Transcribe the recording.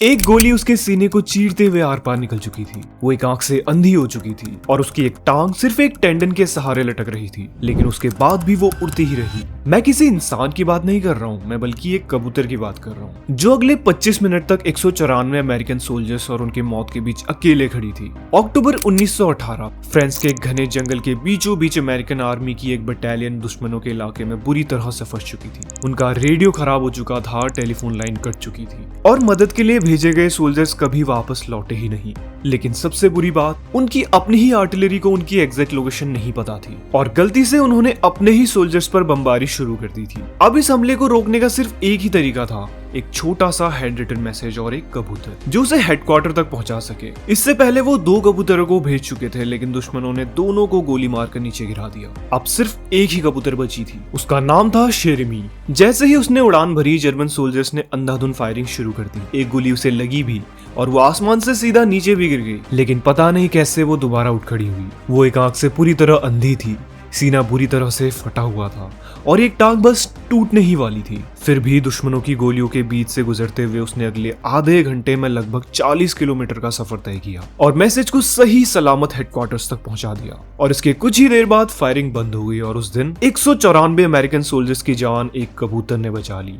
एक गोली उसके सीने को चीरते हुए आर पार निकल चुकी थी। वो एक आंख से अंधी हो चुकी थी और उसकी एक टांग सिर्फ एक टेंडन के सहारे लटक रही थी, लेकिन उसके बाद भी वो उड़ती ही रही। मैं किसी इंसान की बात नहीं कर रहा हूँ, मैं बल्कि एक कबूतर की बात कर रहा हूँ जो अगले 25 मिनट तक 194 अमेरिकन सोल्जर्स और उनकी मौत के बीच अकेले खड़ी थी। अक्टूबर 1918 फ्रांस के घने जंगल के बीचों बीच अमेरिकन आर्मी की एक बटालियन दुश्मनों के इलाके में बुरी तरह से फंस चुकी थी। उनका रेडियो खराब हो चुका था, टेलीफोन लाइन कट चुकी थी और मदद के लिए भेजे गए सोल्जर्स कभी वापस लौटे ही नहीं। लेकिन सबसे बुरी बात, उनकी अपनी ही आर्टिलरी को उनकी एग्जैक्ट लोकेशन नहीं पता थी और गलती से उन्होंने अपने ही सोल्जर्स पर बमबारी शुरू कर दी थी। अब इस हमले को रोकने का सिर्फ एक ही तरीका था, एक छोटा सा हैंड रिटन मैसेज और एक कबूतर जो उसे हेडक्वार्टर तक पहुंचा सके। इससे पहले वो 2 कबूतरों को भेज चुके थे, लेकिन दुश्मनों ने दोनों को गोली मारकर नीचे गिरा दिया। अब सिर्फ एक ही कबूतर बची थी, उसका नाम था शेरमी। जैसे ही उसने उड़ान भरी, जर्मन सोल्जर्स ने अंधाधुंध फायरिंग शुरू कर दी। एक गोली उसे लगी भी और वो आसमान से सीधा नीचे भी गिर गई, लेकिन पता नहीं कैसे वो दोबारा उठ खड़ी हुई। वो एक आंख से पूरी तरह अंधी थी, सीना बुरी तरह से फटा हुआ था और एक टांग बस टूटने ही वाली थी। फिर भी दुश्मनों की गोलियों के बीच से गुजरते हुए उसने अगले आधे घंटे में लगभग 40 किलोमीटर का सफर तय किया और मैसेज को सही सलामत हेडक्वार्टर्स तक पहुंचा दिया। और इसके कुछ ही देर बाद फायरिंग बंद हो गई और उस दिन 194 अमेरिकन सोल्जर्स की जान एक कबूतर ने बचा ली।